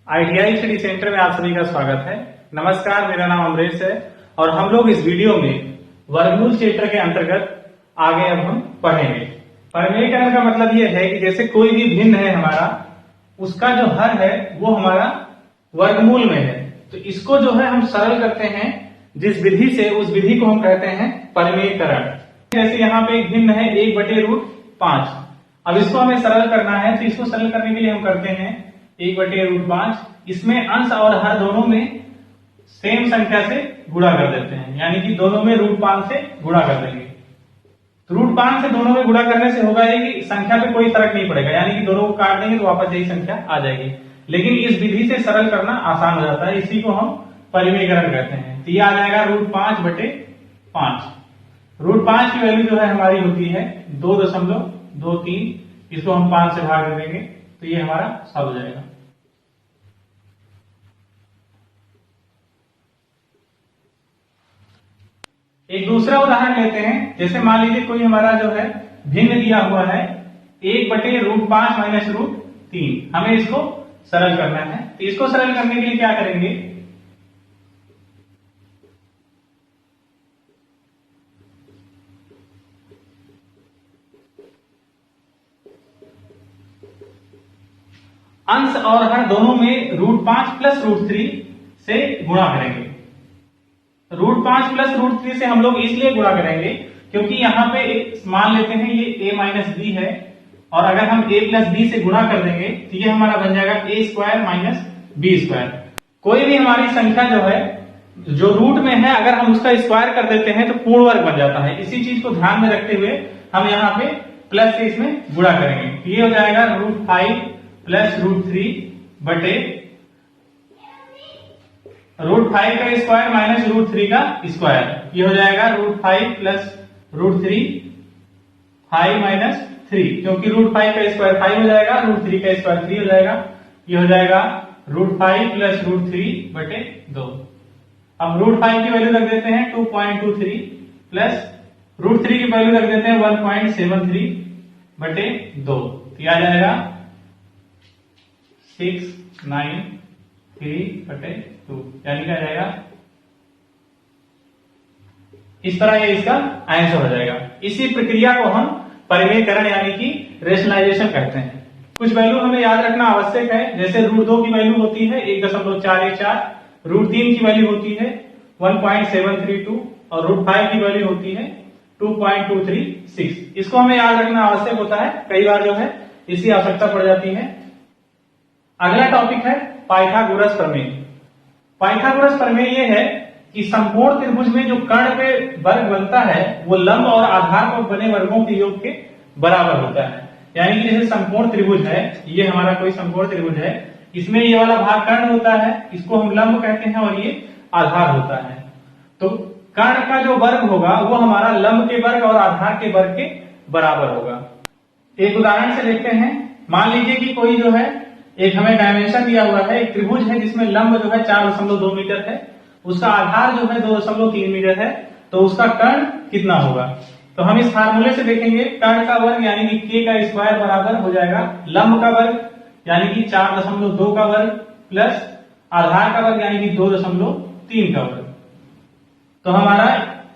ITI study centre में आप सभी का स्वागत है। नमस्कार, मेरा नाम अमरेश है और हम लोग इस वीडियो में वर्गमूल क्षेत्र के अंतर्गत आगे अब हम पढ़ेंगे। परिमेयकरण का मतलब यह है कि जैसे कोई भी भिन्न है हमारा, उसका जो हर है वो हमारा वर्गमूल में है, तो इसको जो है हम सरल करते हैं जिस विधि से, उस विधि को हम कहते हैं परिमेयकरण। जैसे यहाँ पे एक भिन्न है 1/√5। अब इसको हमें सरल करना है, तो इसको सरल करने के लिए हम करते हैं 1/√5। इसमें अंश और हर दोनों में सेम संख्या से गुणा कर देते हैं, यानी कि दोनों में √5 से गुणा कर देंगे। तो √5 से दोनों में गुणा करने से होगा ये कि संख्या पे कोई फर्क नहीं पड़ेगा, यानी कि दोनों को काट देंगे तो वापस यही संख्या आ जाएगी। लेकिन इस विधि से सरल करना आसान हो जाता है, इसी को हम परिमेयकरण कहते हैं। तो ये आ जाएगा √5/5। √5 की वैल्यू जो है हमारी होती है 2.23। इसको हम 5 से भाग देंगे तो ये हमारा सॉल्व हो जाएगा। एक दूसरा उदाहरण लेते हैं। जैसे मान लीजिए कोई हमारा जो है भिन्न दिया हुआ है 1/√5 - √3। हमें इसको सरल करना है, तो इसको सरल करने के लिए क्या करेंगे, अंश और हर दोनों में √5 + √3 से गुणा करेंगे। √5 + √3 से हम लोग इसलिए गुणा करेंगे क्योंकि यहाँ पे मान लेते हैं ये a - b है, और अगर हम a + b से गुणा कर देंगे तो ये हमारा बन जाएगा a² - b²। कोई भी हमारी संख्या जो है जो रूट में है, अगर हम उसका स्क्वायर कर देते हैं तो पूर्ण वर्ग बन जाता है। इसी चीज को ध्यान में रखते हुए हम यहाँ पे प्लस से इसमें गुणा करेंगे। ये हो जाएगा √5 + √3 बटे √5 का स्क्वायर - √3 का स्क्वायर। ये हो जाएगा √5 + √3 5 - 3, क्योंकि √5 का स्क्वायर 5 हो जाएगा, √3 का स्क्वायर 3 हो जाएगा। ये हो जाएगा √5 + √3 बटे 2। अब √5 की वैल्यू रख देते हैं 2.23 प्लस √3 की वैल्यू रख देते हैं 1.73 बटे 2। तो आ जाएगा 693 बटे 2, यानी क्या जाएगा, इस तरह ये इसका आंसर हो जाएगा। इसी प्रक्रिया को हम परिमेयकरण यानी कि रेशनलाइजेशन कहते हैं। कुछ वैल्यू हमें याद रखना आवश्यक है। जैसे √2 की वैल्यू होती है 1.414, √3 की वैल्यू होती है 1.732 और √5 की वैल्यू होती है 2.236। इसको हमें याद रखना आवश्यक होता है, कई बार जो है इसकी आवश्यकता पड़ जाती है। अगला टॉपिक है पाइथागोरस प्रमेय। पाइथागोरस प्रमेय यह है कि संपूर्ण त्रिभुज में जो कर्ण पे वर्ग बनता है वो लंब और आधार पर बने वर्गों के योग के बराबर होता है। यानी कि जैसे संपूर्ण त्रिभुज है, ये हमारा कोई संपूर्ण त्रिभुज है, इसमें ये वाला भाग कर्ण होता है, इसको हम लंब कहते हैं, और ये आधार होता है। तो कर्ण का जो वर्ग होगा वो हमारा लंब के वर्ग और आधार के वर्ग के बराबर होगा। एक उदाहरण से देखते हैं। मान लीजिए कि कोई जो है एक हमें डायमेंशन दिया हुआ है, एक त्रिभुज है जिसमें लंब जो है 4.2 मीटर है, उसका आधार जो है 2.3 मीटर है, तो उसका कर्ण कितना होगा। तो हम इस फार्मूले से देखेंगे, कर्ण का वर्ग यानी कि k का स्क्वायर बराबर हो जाएगा लंब का वर्ग यानी कि 4.2 का वर्ग प्लस आधार का वर्ग यानी कि 2.3 का वर्ग। तो हमारा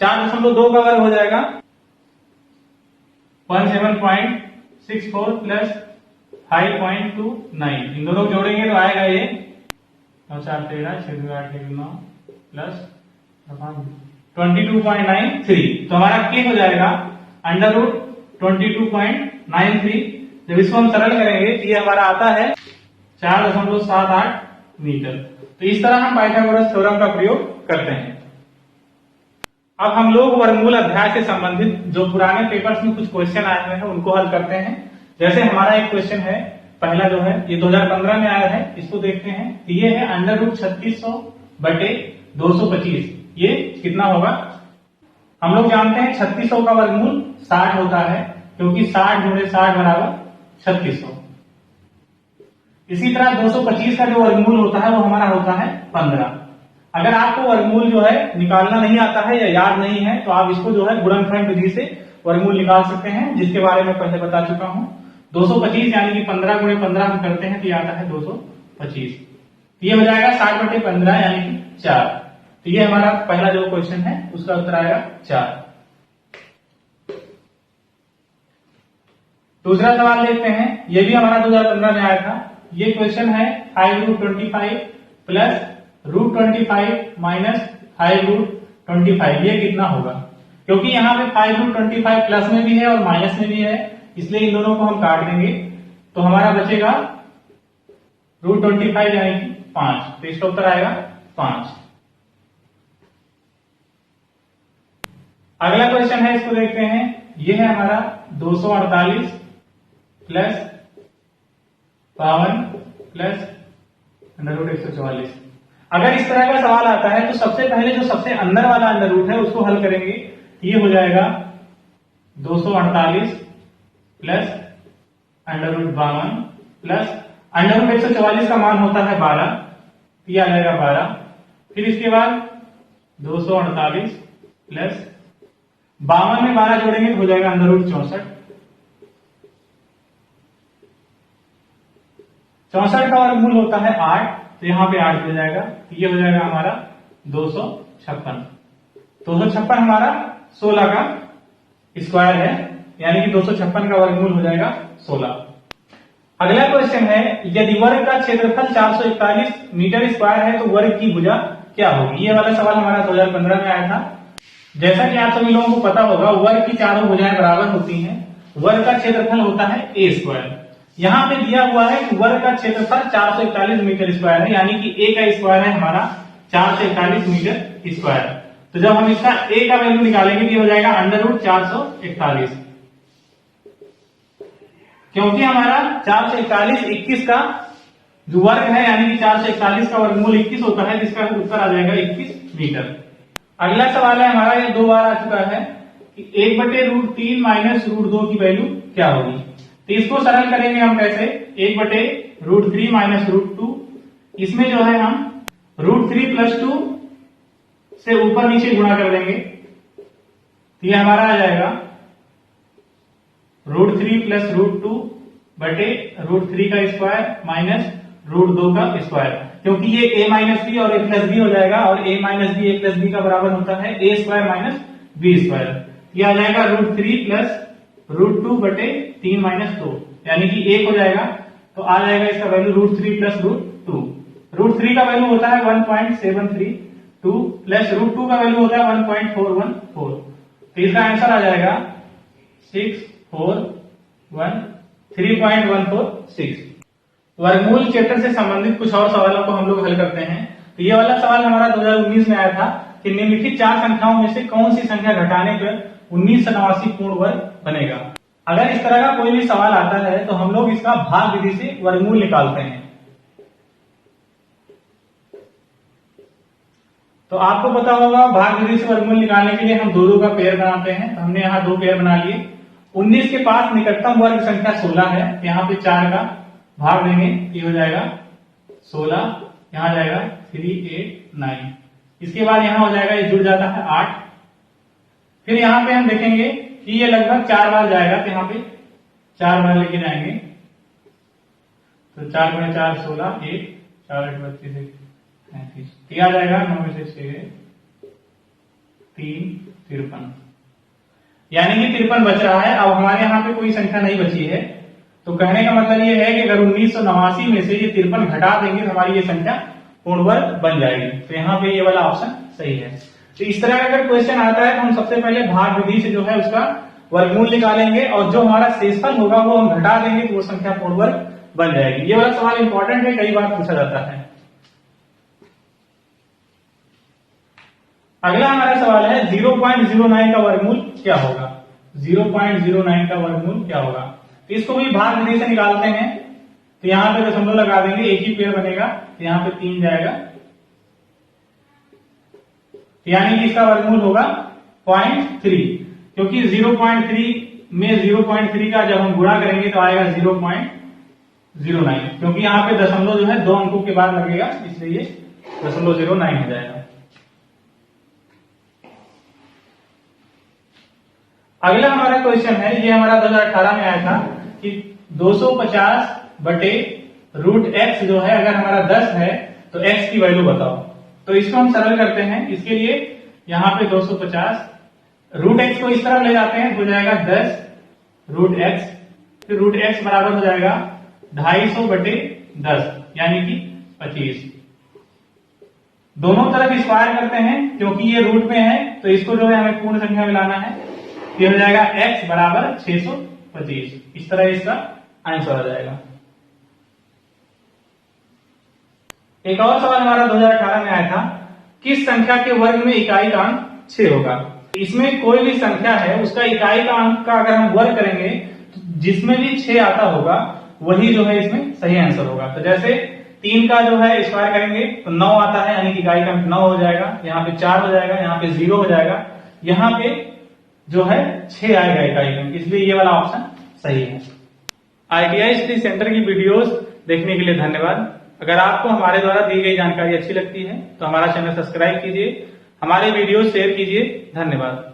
4.2 का वर्ग हो जाएगा 17.64 प्लस 5.29। इन दोनों जोड़ेंगे तो आएगा ये 9×4 = 13, 6×8 = 9 प्लस 22.93। तो हमारा k हो जाएगा √22.93। जब इसको हम सरल करेंगे तो ये हमारा आता है 4.78 मीटर। तो इस तरह हम पाइथागोरस थ्योरम का प्रयोग करते हैं। अब हम लोग वर्गमूल अध्याय से संबंधित जो पुराने पेपर्स में कुछ क्वेश्चन आए हुए हैं उनको हल करते हैं। जैसे हमारा एक क्वेश्चन है, पहला जो है ये 2015 में आया है, इसको देखते हैं। ये है √3600 बटे 225। ये कितना होगा, हम लोग जानते हैं 3600 का वर्गमूल 60 होता है, क्योंकि 60 × 60 बराबर 3600। इसी तरह 225 का जो वर्गमूल होता है वो हमारा होता है 15। अगर आपको वर्गमूल जो है निकालना नहीं आता है या याद नहीं है तो आप इसको जो है गुणनखंड विधि से वर्गमूल निकाल सकते हैं, जिसके बारे में पहले बता चुका हूं। 225 यानी कि 15 × 15 हम करते हैं तो ये आता है 225। तो ये हो जाएगा 60/15 यानी कि 4। तो ये हमारा पहला जो क्वेश्चन है उसका उत्तर आएगा 4। दूसरा सवाल देखते हैं, ये भी हमारा 2015 में आया था। ये क्वेश्चन है 5√25 प्लस √25 माइनस 5√25, ये कितना होगा? क्योंकि यहाँ पे 5√25 प्लस में भी है और माइनस में भी है, इसलिए इन दोनों को हम काट देंगे तो हमारा बचेगा √25 यानी कि 5। तो इसका उत्तर आएगा 5। अगला क्वेश्चन है, इसको देखते हैं। ये है हमारा 248 प्लस 52 प्लस √144। अगर इस तरह का सवाल आता है तो सबसे पहले जो सबसे अंदर वाला अंडर रूट है उसको हल करेंगे। ये हो जाएगा 248 प्लस √52 प्लस √144 का मान होता है 12, ये आ जाएगा 12। फिर इसके बाद 248 प्लस 52 में 12 जोड़ेंगे तो हो जाएगा √64। 64 का वर्गमूल होता है 8, तो यहां पे 8 हो जाएगा। तो ये हो जाएगा हमारा 256। 256 हमारा 16 का स्क्वायर है, यानी कि 256 का वर्गमूल हो जाएगा 16। अगला क्वेश्चन है, यदि वर्ग का क्षेत्रफल 441 मीटर स्क्वायर है तो वर्ग की भुजा क्या होगी? ये वाला सवाल हमारा 2015 में आया था। जैसा कि आप सभी लोगों को पता होगा, वर्ग की चारों भुजाएं बराबर होती हैं। वर्ग का क्षेत्रफल होता है a स्क्वायर। यहाँ पे दिया हुआ है कि वर्ग का क्षेत्रफल 441 मीटर स्क्वायर है, यानी कि a का स्क्वायर है हमारा 441 मीटर स्क्वायर। तो जब हम इसका a का वैल्यू निकालेंगे तो हो जाएगा √441, क्योंकि हमारा 441 21 का जो वर्ग है, यानी कि 441 का वर्गमूल 21 होता है, जिसका उत्तर आ जाएगा 21 मीटर। अगला सवाल है हमारा, ये 2 बार आ चुका है कि 1/√3 माइनस √2 की वैल्यू क्या होगी? तो इसको सरल करेंगे हम कैसे? 1/√3 माइनस √2, इसमें जो है हम √3 प्लस 2 से ऊपर नीचे गुणा कर देंगे, तो ये हमारा आ जाएगा √3 प्लस √2 बटे √3 का स्क्वायर माइनस √2 का स्क्वायर, क्योंकि ये a माइनस बी और a प्लस बी हो जाएगा, और a minus B a plus B का बराबर होता है a square minus B square. ये आ जाएगा √3 प्लस √2 बटे 3 माइनस 2, यानी कि 1 हो जाएगा। तो आ जाएगा इसका वैल्यू √3 प्लस √2। √3 का वैल्यू होता है 1.732 प्लस √2 का वैल्यू होता है 1.414। तो इसका आंसर आ जाएगा 3.146। वर्गमूल चैप्टर से संबंधित कुछ और सवालों को हम लोग हल करते हैं। तो ये वाला सवाल हमारा 2019 में आया था कि निम्नलिखित 4 संख्याओं में से कौन सी संख्या घटाने पर 1989 पूर्ण वर्ग बनेगा? अगर इस तरह का कोई भी सवाल आता है तो हम लोग इसका भाग विधि से वर्गमूल निकालते हैं। तो आपको पता होगा, भाग विधि से वर्गमूल निकालने के लिए हम 2 का पेयर बनाते हैं। तो हमने यहाँ 2 पेयर बना लिए। 19 के पास निकटतम वर्ग संख्या 16 है, यहाँ पे 4 का भाग देंगे, ये हो जाएगा 16, यहां जाएगा 3, 8, 9। इसके बाद यहां हो जाएगा, ये जुड़ जाता है 8। फिर यहां पे हम देखेंगे कि ये लगभग 4 बार जाएगा, तो यहाँ पे 4 बार लेके जाएंगे। तो 4 × 4 16, 1 4 8 32 33, आ जाएगा 9 में से 6 3 53, यानी कि 53 बच रहा है। अब हमारे यहाँ पे कोई संख्या नहीं बची है, तो कहने का मतलब ये है कि अगर 1989 में से ये 53 घटा देंगे तो हमारी ये संख्या पूर्ण वर्ग बन जाएगी। तो यहाँ पे ये वाला ऑप्शन सही है। तो इस तरह का अगर क्वेश्चन आता है तो हम सबसे पहले भाग विधि से जो है उसका वर्गमूल निकालेंगे, और जो हमारा शेषफल होगा वो हम घटा देंगे तो वो संख्या पूर्ण वर्ग बन जाएगी। ये वाला सवाल इंपॉर्टेंट है, कई बार पूछा जाता है। अगला हमारा सवाल है 0.09 का वर्गमूल क्या होगा? 0.09 का वर्गमूल क्या होगा? तो इसको भी भाग विधि से निकालते हैं। तो यहां पे दशमलव लगा देंगे, एक ही पेयर बनेगा, तो यहां पे 3 जाएगा, यानी कि इसका वर्गमूल होगा 0.3, क्योंकि 0.3 में 0.3 का जब हम गुणा करेंगे तो आएगा 0.09, क्योंकि यहाँ पे दशमलव जो है 2 अंकों के बाद लगेगा, इसलिए ये 0.09 हो जाएगा। अगला हमारा क्वेश्चन है, ये हमारा 2018 में आया था कि 250 बटे √x जो है, अगर हमारा 10 है तो x की वैल्यू बताओ। तो इसको हम सरल करते हैं। इसके लिए यहाँ पे 250 रूट एक्स को इस तरफ ले जाते हैं, हो जाएगा 10 रूट एक्स, फिर रूट एक्स बराबर हो जाएगा 250 बटे 10 यानी कि 25। दोनों तरफ स्क्वायर करते हैं क्योंकि ये रूट में है, तो इसको जो है हमें पूर्ण संख्या में लाना है। ये हो जाएगा x बराबर 625। इस तरह इसका आंसर आ जाएगा। एक और सवाल हमारा 2018 में आया था, किस संख्या के वर्ग में इकाई का अंक 6 होगा। इसमें कोई भी संख्या है उसका इकाई का अंक का अगर हम वर्ग करेंगे तो जिसमें भी 6 आता होगा वही जो है इसमें सही आंसर होगा। तो जैसे 3 का जो है स्क्वायर करेंगे तो 9 आता है, यानी कि इकाई का अंक 9 हो जाएगा। यहाँ पे 4 हो जाएगा, यहाँ पे 0 हो जाएगा, यहाँ पे जो है 6 आएगा इकाई का, इसलिए ये वाला ऑप्शन सही है। ITI स्टडी सेंटर की वीडियोस देखने के लिए धन्यवाद। अगर आपको हमारे द्वारा दी गई जानकारी अच्छी लगती है तो हमारा चैनल सब्सक्राइब कीजिए, हमारे वीडियो शेयर कीजिए। धन्यवाद।